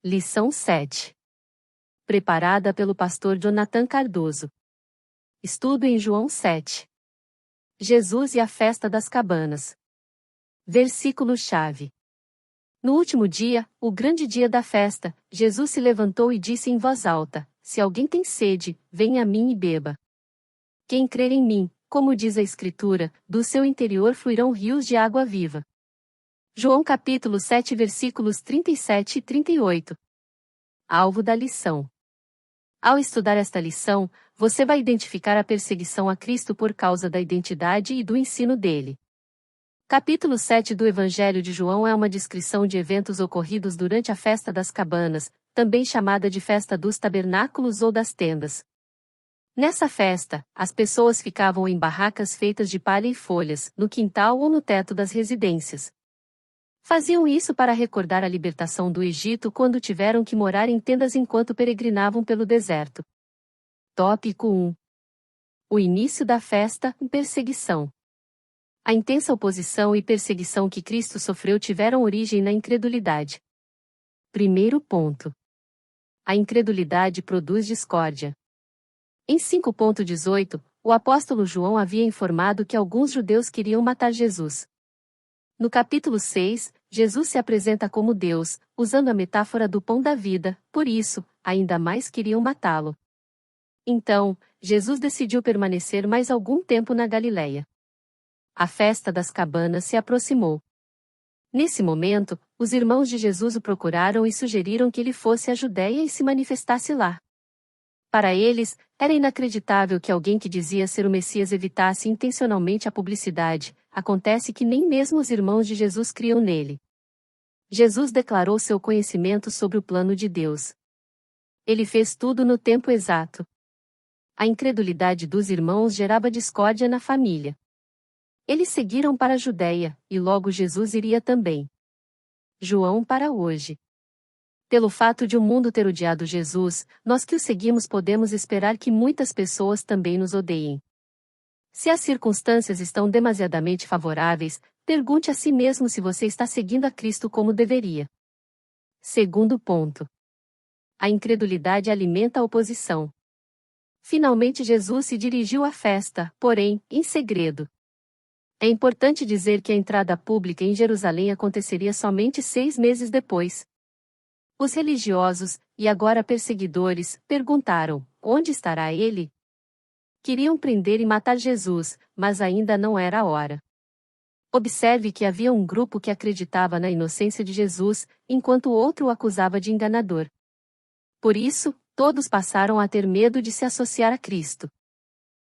Lição 7. Preparada pelo pastor Jonathan Cardoso. Estudo em João 7. Jesus e a festa das cabanas. Versículo-chave. No último dia, o grande dia da festa, Jesus se levantou e disse em voz alta: Se alguém tem sede, venha a mim e beba. Quem crer em mim, como diz a Escritura, do seu interior fluirão rios de água viva. João capítulo 7 versículos 37 e 38. Alvo da lição. Ao estudar esta lição, você vai identificar a perseguição a Cristo por causa da identidade e do ensino dele. Capítulo 7 do Evangelho de João é uma descrição de eventos ocorridos durante a Festa das Cabanas, também chamada de Festa dos Tabernáculos ou das Tendas. Nessa festa, as pessoas ficavam em barracas feitas de palha e folhas, no quintal ou no teto das residências. Faziam isso para recordar a libertação do Egito quando tiveram que morar em tendas enquanto peregrinavam pelo deserto. Tópico 1. O início da festa e perseguição. A intensa oposição e perseguição que Cristo sofreu tiveram origem na incredulidade. Primeiro ponto. A incredulidade produz discórdia. Em 5.18, o apóstolo João havia informado que alguns judeus queriam matar Jesus. No capítulo 6, Jesus se apresenta como Deus, usando a metáfora do pão da vida, por isso, ainda mais queriam matá-lo. Então, Jesus decidiu permanecer mais algum tempo na Galileia. A festa das cabanas se aproximou. Nesse momento, os irmãos de Jesus o procuraram e sugeriram que ele fosse à Judéia e se manifestasse lá. Para eles, era inacreditável que alguém que dizia ser o Messias evitasse intencionalmente a publicidade. Acontece que nem mesmo os irmãos de Jesus criam nele. Jesus declarou seu conhecimento sobre o plano de Deus. Ele fez tudo no tempo exato. A incredulidade dos irmãos gerava discórdia na família. Eles seguiram para a Judéia, e logo Jesus iria também. João para hoje. Pelo fato de o mundo ter odiado Jesus, nós que o seguimos podemos esperar que muitas pessoas também nos odeiem. Se as circunstâncias estão demasiadamente favoráveis, pergunte a si mesmo se você está seguindo a Cristo como deveria. Segundo ponto. A incredulidade alimenta a oposição. Finalmente Jesus se dirigiu à festa, porém, em segredo. É importante dizer que a entrada pública em Jerusalém aconteceria somente 6 meses depois. Os religiosos, e agora perseguidores, perguntaram: onde estará ele? Queriam prender e matar Jesus, mas ainda não era a hora. Observe que havia um grupo que acreditava na inocência de Jesus, enquanto o outro o acusava de enganador. Por isso, todos passaram a ter medo de se associar a Cristo.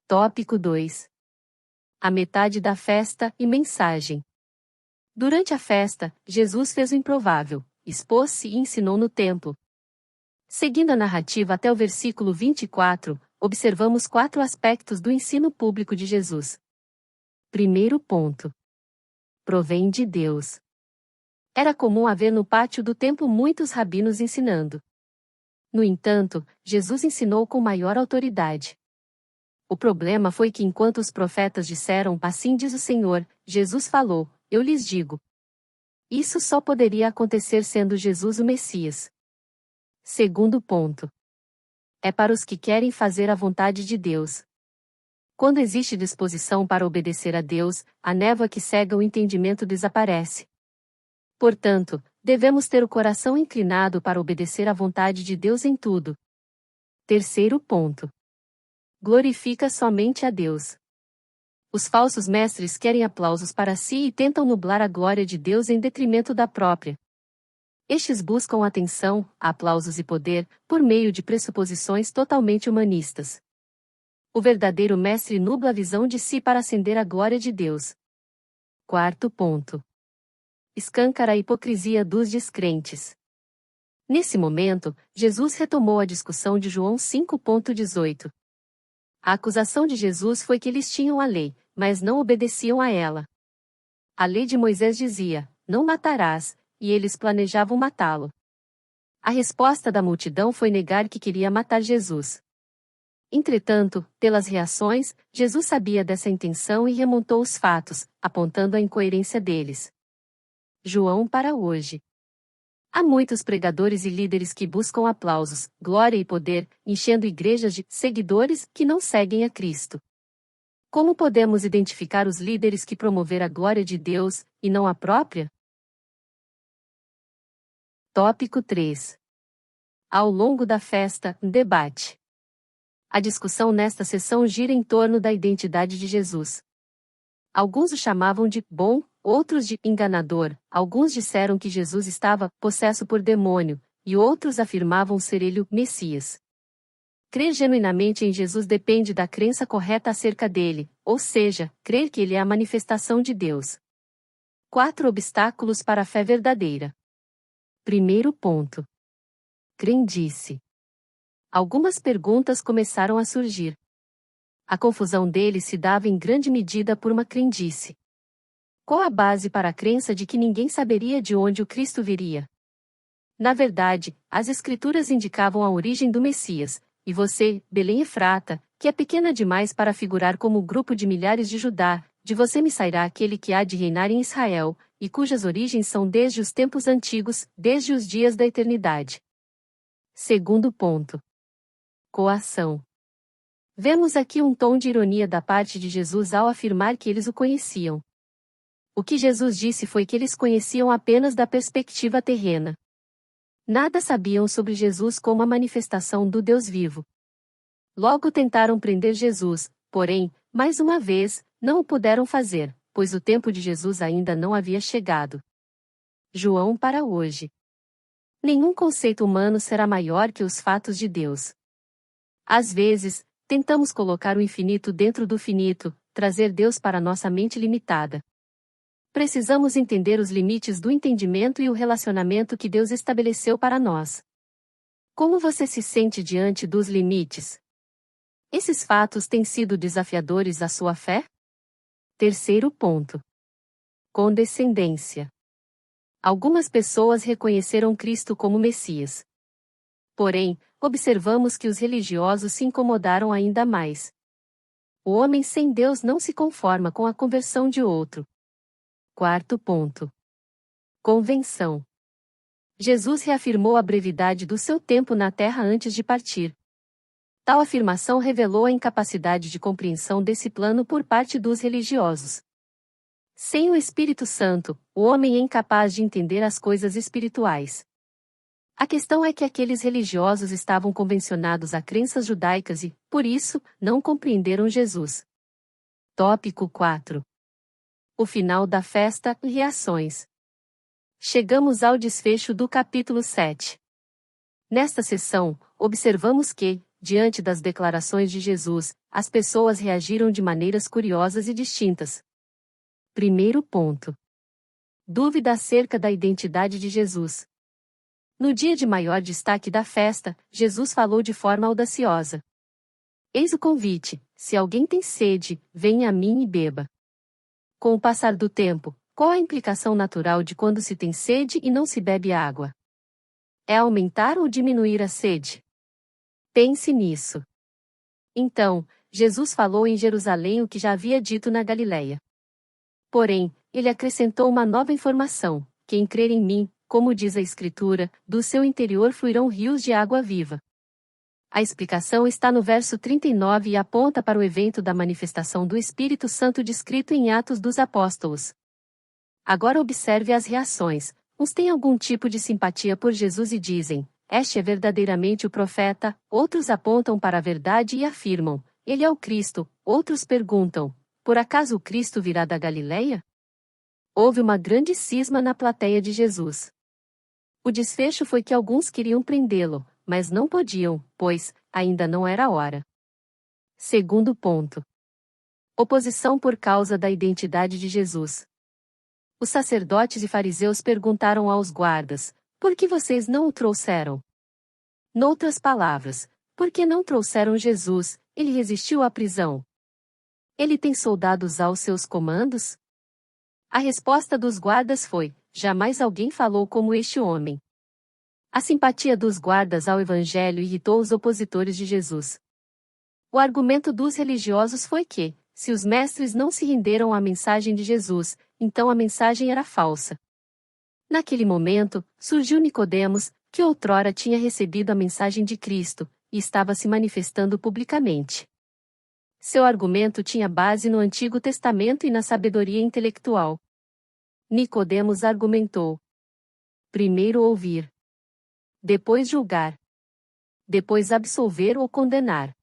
Tópico 2. A metade da festa e mensagem. Durante a festa, Jesus fez o improvável, expôs-se e ensinou no templo. Seguindo a narrativa até o versículo 24, observamos 4 aspectos do ensino público de Jesus. Primeiro ponto. Provém de Deus. Era comum haver no pátio do templo muitos rabinos ensinando. No entanto, Jesus ensinou com maior autoridade. O problema foi que enquanto os profetas disseram: assim diz o Senhor, Jesus falou: eu lhes digo. Isso só poderia acontecer sendo Jesus o Messias. Segundo ponto. É para os que querem fazer a vontade de Deus. Quando existe disposição para obedecer a Deus, a névoa que cega o entendimento desaparece. Portanto, devemos ter o coração inclinado para obedecer à vontade de Deus em tudo. Terceiro ponto. Glorifica somente a Deus. Os falsos mestres querem aplausos para si e tentam nublar a glória de Deus em detrimento da própria. Estes buscam atenção, aplausos e poder, por meio de pressuposições totalmente humanistas. O verdadeiro mestre nubla a visão de si para acender a glória de Deus. Quarto ponto. Escâncara a hipocrisia dos descrentes. Nesse momento, Jesus retomou a discussão de João 5.18. A acusação de Jesus foi que eles tinham a lei, mas não obedeciam a ela. A lei de Moisés dizia: não matarás, e eles planejavam matá-lo. A resposta da multidão foi negar que queria matar Jesus. Entretanto, pelas reações, Jesus sabia dessa intenção e remontou os fatos, apontando a incoerência deles. João para hoje. Há muitos pregadores e líderes que buscam aplausos, glória e poder, enchendo igrejas de seguidores que não seguem a Cristo. Como podemos identificar os líderes que promover a glória de Deus, e não a própria? Tópico 3. Ao longo da festa, debate. A discussão nesta sessão gira em torno da identidade de Jesus. Alguns o chamavam de bom, outros de enganador, alguns disseram que Jesus estava possesso por demônio, e outros afirmavam ser ele o Messias. Crer genuinamente em Jesus depende da crença correta acerca dele, ou seja, crer que ele é a manifestação de Deus. 4 obstáculos para a fé verdadeira. Primeiro ponto. Crendice. Algumas perguntas começaram a surgir. A confusão deles se dava em grande medida por uma crendice. Qual a base para a crença de que ninguém saberia de onde o Cristo viria? Na verdade, as Escrituras indicavam a origem do Messias, e você, Belém Efrata, que é pequena demais para figurar como o grupo de milhares de Judá, de você me sairá aquele que há de reinar em Israel, e cujas origens são desde os tempos antigos, desde os dias da eternidade. Segundo ponto. Coação. Vemos aqui um tom de ironia da parte de Jesus ao afirmar que eles o conheciam. O que Jesus disse foi que eles conheciam apenas da perspectiva terrena. Nada sabiam sobre Jesus como a manifestação do Deus vivo. Logo tentaram prender Jesus, porém, mais uma vez, não o puderam fazer, pois o tempo de Jesus ainda não havia chegado. João para hoje. Nenhum conceito humano será maior que os fatos de Deus. Às vezes, tentamos colocar o infinito dentro do finito, trazer Deus para nossa mente limitada. Precisamos entender os limites do entendimento e o relacionamento que Deus estabeleceu para nós. Como você se sente diante dos limites? Esses fatos têm sido desafiadores à sua fé? Terceiro ponto. Condescendência. Algumas pessoas reconheceram Cristo como Messias. Porém, observamos que os religiosos se incomodaram ainda mais. O homem sem Deus não se conforma com a conversão de outro. Quarto ponto. Convenção. Jesus reafirmou a brevidade do seu tempo na terra antes de partir. Tal afirmação revelou a incapacidade de compreensão desse plano por parte dos religiosos. Sem o Espírito Santo, o homem é incapaz de entender as coisas espirituais. A questão é que aqueles religiosos estavam convencionados a crenças judaicas e, por isso, não compreenderam Jesus. Tópico 4. O final da festa e reações. Chegamos ao desfecho do capítulo 7. Nesta sessão, observamos que, diante das declarações de Jesus, as pessoas reagiram de maneiras curiosas e distintas. Primeiro ponto. Dúvida acerca da identidade de Jesus. No dia de maior destaque da festa, Jesus falou de forma audaciosa. Eis o convite: se alguém tem sede, venha a mim e beba. Com o passar do tempo, qual a implicação natural de quando se tem sede e não se bebe água? É aumentar ou diminuir a sede? Pense nisso. Então, Jesus falou em Jerusalém o que já havia dito na Galileia. Porém, ele acrescentou uma nova informação: quem crer em mim, como diz a Escritura, do seu interior fluirão rios de água viva. A explicação está no verso 39 e aponta para o evento da manifestação do Espírito Santo descrito em Atos dos Apóstolos. Agora observe as reações. Uns têm algum tipo de simpatia por Jesus e dizem: este é verdadeiramente o profeta. Outros apontam para a verdade e afirmam: ele é o Cristo. Outros perguntam: por acaso o Cristo virá da Galileia? Houve uma grande cisma na plateia de Jesus. O desfecho foi que alguns queriam prendê-lo, mas não podiam, pois ainda não era a hora. Segundo ponto. Oposição por causa da identidade de Jesus. Os sacerdotes e fariseus perguntaram aos guardas: por que vocês não o trouxeram? Noutras palavras, por que não trouxeram Jesus? Ele resistiu à prisão. Ele tem soldados aos seus comandos? A resposta dos guardas foi: jamais alguém falou como este homem. A simpatia dos guardas ao Evangelho irritou os opositores de Jesus. O argumento dos religiosos foi que, se os mestres não se renderam à mensagem de Jesus, então a mensagem era falsa. Naquele momento, surgiu Nicodemos, que outrora tinha recebido a mensagem de Cristo, e estava se manifestando publicamente. Seu argumento tinha base no Antigo Testamento e na sabedoria intelectual. Nicodemos argumentou: primeiro ouvir, depois julgar, depois absolver ou condenar.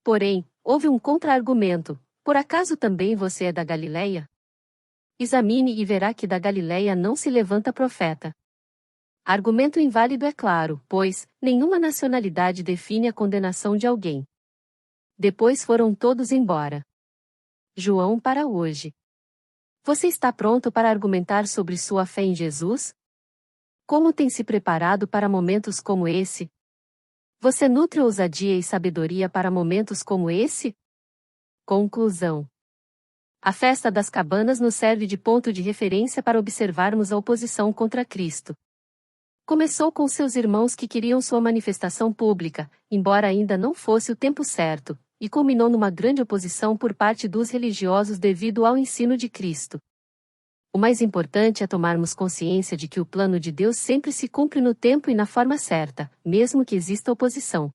Porém, houve um contra-argumento: por acaso também você é da Galileia? Examine e verá que da Galileia não se levanta profeta. Argumento inválido é claro, pois nenhuma nacionalidade define a condenação de alguém. Depois foram todos embora. João para hoje. Você está pronto para argumentar sobre sua fé em Jesus? Como tem se preparado para momentos como esse? Você nutre ousadia e sabedoria para momentos como esse? Conclusão. A festa das cabanas nos serve de ponto de referência para observarmos a oposição contra Cristo. Começou com seus irmãos que queriam sua manifestação pública, embora ainda não fosse o tempo certo, e culminou numa grande oposição por parte dos religiosos devido ao ensino de Cristo. O mais importante é tomarmos consciência de que o plano de Deus sempre se cumpre no tempo e na forma certa, mesmo que exista oposição.